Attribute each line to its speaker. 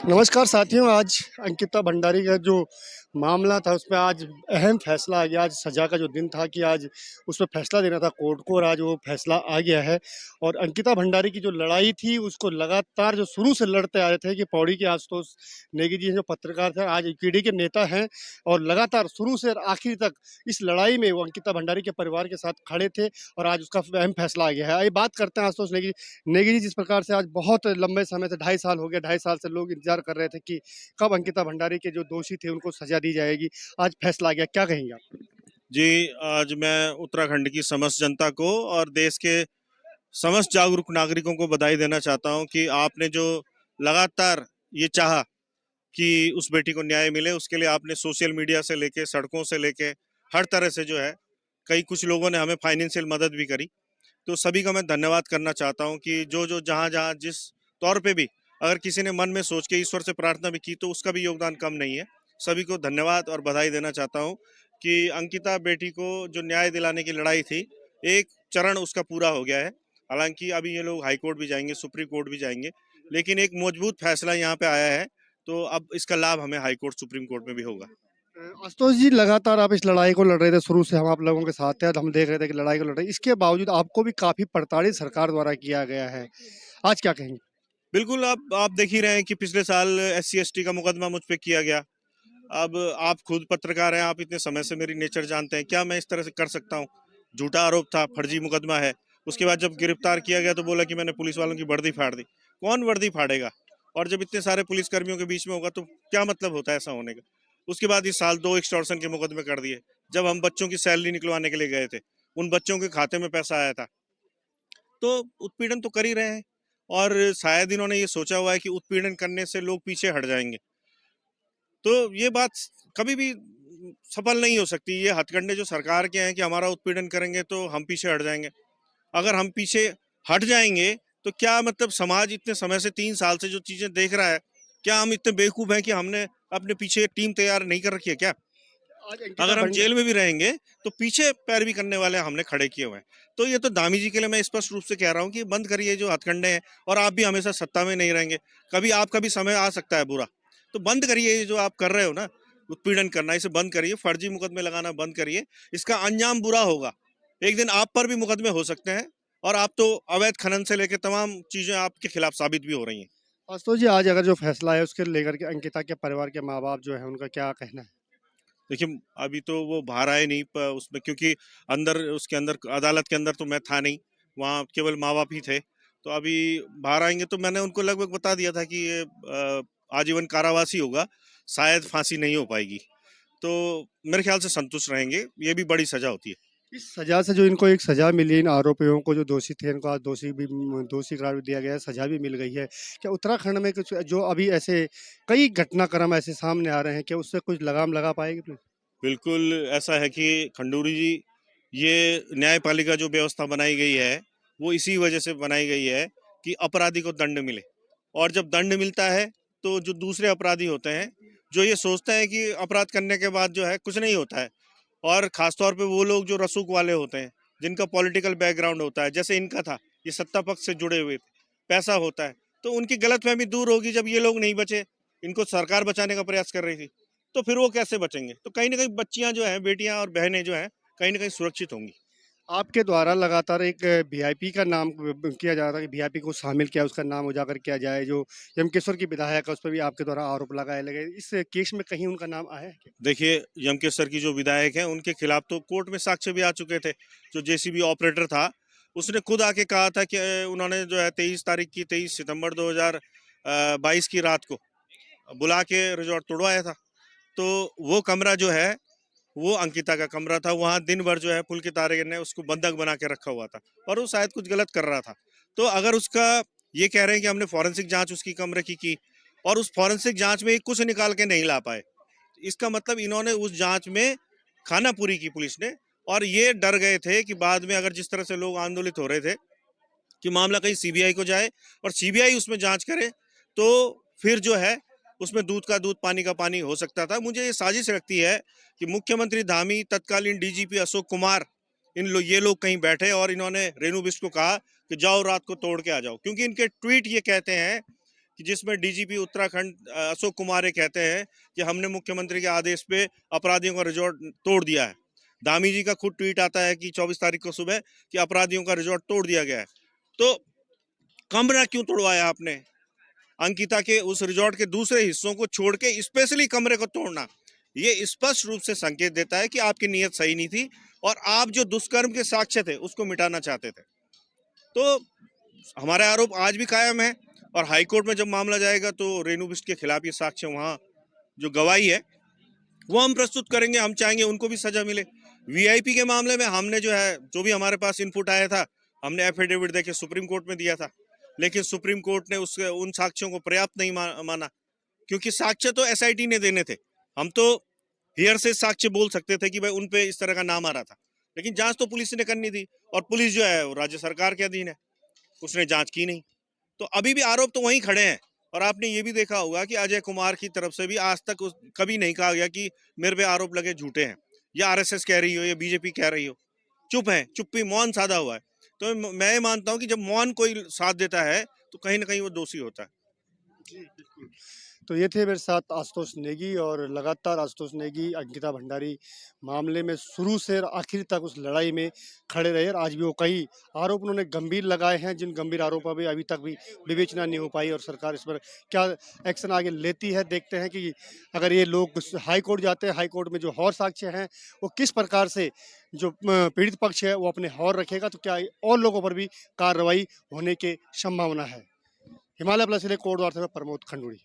Speaker 1: नमस्कार साथियों, आज अंकिता भंडारी का जो मामला था उसमें आज अहम फैसला आ गया। आज सज़ा का जो दिन था कि आज उसमें फैसला देना था कोर्ट को और आज वो फैसला आ गया है। और अंकिता भंडारी की जो लड़ाई थी उसको लगातार जो शुरू से लड़ते आ रहे थे कि पौड़ी के आशुतोष नेगी जी जो पत्रकार थे, आज ईपीडी के नेता हैं और लगातार शुरू से आखिर तक इस लड़ाई में वो अंकिता भंडारी के परिवार के साथ खड़े थे और आज उसका अहम फैसला आ गया है। आइए बात करते हैं आशुतोष नेगी नेगी जी, जिस प्रकार से आज बहुत लंबे समय से 2.5 साल हो गए, 2.5 साल से लोग इंतजार कर रहे थे कि कब अंकिता भंडारी के जो दोषी थे उनको सजा दी जाएगी। आज फैसला आ गया, क्या कहेंगे आप?
Speaker 2: जी, आज मैं उत्तराखंड की समस्त जनता को और देश के समस्त जागरूक नागरिकों को बधाई देना चाहता हूं कि आपने जो लगातार ये चाहा कि उस बेटी को न्याय मिले, उसके लिए आपने सोशल मीडिया से लेके सड़कों से लेके हर तरह से जो है, कई कुछ लोगों ने हमें फाइनेंशियल मदद भी करी। तो सभी का मैं धन्यवाद करना चाहता हूं कि जो जहां जहां जिस तौर पे भी अगर किसी ने मन में सोच के ईश्वर से प्रार्थना भी की तो उसका भी योगदान कम नहीं है। सभी को धन्यवाद और बधाई देना चाहता हूं कि अंकिता बेटी को जो न्याय दिलाने की लड़ाई थी, एक चरण उसका पूरा हो गया है। हालांकि अभी ये लोग हाई कोर्ट भी जाएंगे, सुप्रीम कोर्ट भी जाएंगे, लेकिन एक मजबूत फैसला यहाँ पे आया है। तो अब इसका लाभ हमें हाई कोर्ट, सुप्रीम कोर्ट में भी होगा।
Speaker 1: आशुतोष जी, लगातार आप इस लड़ाई को लड़ रहे थे, शुरू से हम आप लोगों के साथ थे, हम देख रहे थे कि लड़ाई को लड़ रहे हैं। इसके बावजूद आपको भी काफ़ी प्रताड़ित सरकार द्वारा किया गया है। आज क्या कहेंगे?
Speaker 2: बिल्कुल, अब आप देख ही रहे हैं कि पिछले साल SC ST का मुकदमा मुझ पे किया गया। अब आप खुद पत्रकार हैं, आप इतने समय से मेरी नेचर जानते हैं, क्या मैं इस तरह से कर सकता हूँ? झूठा आरोप था, फर्जी मुकदमा है। उसके बाद जब गिरफ्तार किया गया तो बोला कि मैंने पुलिस वालों की वर्दी फाड़ दी। कौन वर्दी फाड़ेगा? और जब इतने सारे पुलिस कर्मियों के बीच में होगा तो क्या मतलब होता है ऐसा होने का? उसके बाद इस साल 2 एक्सटॉर्शन के मुकदमे कर दिए। जब हम बच्चों की सैलरी निकलवाने के लिए गए थे, उन बच्चों के खाते में पैसा आया था। तो उत्पीड़न तो कर ही रहे हैं और शायद इन्होंने ये सोचा हुआ है कि उत्पीड़न करने से लोग पीछे हट जाएंगे। तो ये बात कभी भी सफल नहीं हो सकती। ये हथकंडे जो सरकार के हैं कि हमारा उत्पीड़न करेंगे तो हम पीछे हट जाएंगे। अगर हम पीछे हट जाएंगे तो क्या मतलब, समाज इतने समय से 3 साल से जो चीजें देख रहा है, क्या हम इतने बेवकूफ हैं कि हमने अपने पीछे टीम तैयार नहीं कर रखी है क्या?
Speaker 1: आज अंकिता
Speaker 2: अगर हम
Speaker 1: भंड
Speaker 2: जेल में भी रहेंगे तो पीछे पैरवी करने वाले हमने खड़े किए हुए हैं। तो ये तो दामी जी के लिए मैं स्पष्ट रूप से कह रहा हूँ कि बंद करिए जो हथकंडे हैं। और आप भी हमेशा सत्ता में नहीं रहेंगे, कभी आपका भी समय आ सकता है बुरा। तो बंद करिए ये जो आप कर रहे हो ना, उत्पीड़न करना, इसे बंद करिए, फर्जी मुकदमे लगाना बंद करिए। इसका अंजाम बुरा होगा। एक दिन आप पर भी मुकदमे हो सकते हैं। और आप तो अवैध खनन से लेकर तमाम चीजें आपके खिलाफ साबित भी हो रही हैं।
Speaker 1: आशुतोष जी, आज अगर जो फैसला है उसके लेकर के अंकिता के परिवार के माँ-बाप जो हैं उनका क्या कहना है?
Speaker 2: देखिए, अभी तो वो बाहर आए नहीं उसमें, क्योंकि अंदर, उसके अंदर अदालत के अंदर तो मैं था नहीं, वहाँ केवल माँ बाप ही थे। तो अभी बाहर आएंगे तो मैंने उनको लगभग बता दिया था कि ये आजीवन कारावास ही होगा, शायद फांसी नहीं हो पाएगी। तो मेरे ख्याल से संतुष्ट रहेंगे, ये भी बड़ी सजा होती है।
Speaker 1: इस सज़ा से जो इनको एक सज़ा मिली, इन आरोपियों को जो दोषी थे इनको आज दोषी करार दिया गया है, सज़ा भी मिल गई है। क्या उत्तराखंड में कुछ जो अभी ऐसे कई घटनाक्रम ऐसे सामने आ रहे हैं, क्या उससे कुछ लगाम लगा पाएगी पुलिस?
Speaker 2: बिल्कुल ऐसा है कि खंडूरी जी, ये न्यायपालिका जो व्यवस्था बनाई गई है, वो इसी वजह से बनाई गई है कि अपराधी को दंड मिले। और जब दंड मिलता है तो जो दूसरे अपराधी होते हैं, जो ये सोचते हैं कि अपराध करने के बाद जो है कुछ नहीं होता है, और खासतौर पे वो लोग जो रसूख वाले होते हैं, जिनका पॉलिटिकल बैकग्राउंड होता है, जैसे इनका था, ये सत्ता पक्ष से जुड़े हुए थे, पैसा होता है, तो उनकी गलतफहमी दूर होगी जब ये लोग नहीं बचे। इनको सरकार बचाने का प्रयास कर रही थी, तो फिर वो कैसे बचेंगे? तो कहीं ना कहीं बच्चियां जो हैं, बेटियां और बहनें जो हैं, कहीं ना कहीं सुरक्षित होंगी।
Speaker 1: आपके द्वारा लगातार एक वीआईपी का नाम किया जा रहा है कि वीआईपी को शामिल किया, उसका नाम उजागर किया जाए, जो यमकेश्वर की विधायक है, उस पर भी आपके द्वारा आरोप लगाए लगे। इस केस में कहीं उनका नाम आया है क्या?
Speaker 2: देखिए, यमकेश्वर की जो विधायक हैं, उनके खिलाफ तो कोर्ट में साक्ष्य भी आ चुके थे। जो JCB ऑपरेटर था, उसने खुद आके कहा था कि उन्होंने जो है 23 सितंबर 2022 की रात को बुला के रिजॉर्ट तोड़वाया था। तो वो कमरा जो है, वो अंकिता का कमरा था। वहाँ दिन भर जो है पुलकित ने उसको बंधक बना के रखा हुआ था, और वो शायद कुछ गलत कर रहा था। तो अगर उसका, ये कह रहे हैं कि हमने फॉरेंसिक जांच उसकी कमरे की, और उस फॉरेंसिक जांच में कुछ निकाल के नहीं ला पाए, इसका मतलब इन्होंने उस जांच में खाना पूरी की पुलिस ने। और ये डर गए थे कि बाद में अगर जिस तरह से लोग आंदोलित हो रहे थे कि मामला कहीं CBI को जाए और CBI उसमें जांच करे, तो फिर जो है उसमें दूध का दूध पानी का पानी हो सकता था। मुझे ये साजिश लगती है कि मुख्यमंत्री धामी, तत्कालीन DGP अशोक कुमार, ये लोग कहीं बैठे और इन्होंने रेणु बिष्ट को कहा कि जाओ रात को तोड़ के आ जाओ, क्योंकि इनके ट्वीट ये कहते हैं कि जिसमें डीजीपी उत्तराखंड अशोक कुमार ये कहते हैं कि हमने मुख्यमंत्री के आदेश पे अपराधियों का रिजॉर्ट तोड़ दिया है। धामी जी का खुद ट्वीट आता है कि 24 तारीख को सुबह कि अपराधियों का रिजॉर्ट तोड़ दिया गया है। तो कमरा क्यों तोड़वाया आपने? अंकिता के उस रिजॉर्ट के दूसरे हिस्सों को छोड़ के स्पेशली कमरे को तोड़ना, ये स्पष्ट रूप से संकेत देता है कि आपकी नीयत सही नहीं थी और आप जो दुष्कर्म के साक्ष्य थे उसको मिटाना चाहते थे। तो हमारा आरोप आज भी कायम है और हाईकोर्ट में जब मामला जाएगा तो रेणु बिष्ट के खिलाफ ये साक्ष्य, वहाँ जो गवाही है वो हम प्रस्तुत करेंगे। हम चाहेंगे उनको भी सजा मिले। वीआईपी के मामले में हमने जो है, जो भी हमारे पास इनपुट आया था, हमने एफिडेविट देके सुप्रीम कोर्ट में दिया था, लेकिन सुप्रीम कोर्ट ने उन साक्ष्यों को पर्याप्त नहीं माना, क्योंकि साक्ष्य तो एसआईटी ने देने थे। हम तो हियर से साक्ष्य बोल सकते थे कि भाई उन पे इस तरह का नाम आ रहा था, लेकिन जांच तो पुलिस ने करनी थी और पुलिस जो है वो राज्य सरकार के अधीन है, उसने जांच की नहीं। तो अभी भी आरोप तो वहीं खड़े हैं। और आपने ये भी देखा होगा कि अजय कुमार की तरफ से भी आज तक कभी नहीं कहा गया कि मेरे पे आरोप लगे झूठे हैं, या आरएसएस कह रही हो या बीजेपी कह रही हो। चुप है, चुप्पी, मौन साधा हुआ है। तो मैं मानता हूं कि जब मौन कोई साथ देता है तो कहीं ना कहीं वो दोषी होता है।
Speaker 1: जी, बिल्कुल। तो ये थे मेरे साथ आशुतोष नेगी, और लगातार आशुतोष नेगी अंकिता भंडारी मामले में शुरू से आखिर तक उस लड़ाई में खड़े रहे, और आज भी वो कई आरोप उन्होंने गंभीर लगाए हैं, जिन गंभीर आरोपों पर अभी तक भी विवेचना नहीं हो पाई, और सरकार इस पर क्या एक्शन आगे लेती है। देखते हैं कि अगर ये लोग हाई कोर्ट जाते हैं, हाई कोर्ट में जो और साक्ष्य हैं वो किस प्रकार से जो पीड़ित पक्ष है वो अपने और रखेगा, तो क्या और लोगों पर भी कार्रवाई होने की संभावना है। हिमालय प्लस के लिए कोटद्वार से मैं प्रमोद खंडूड़ी।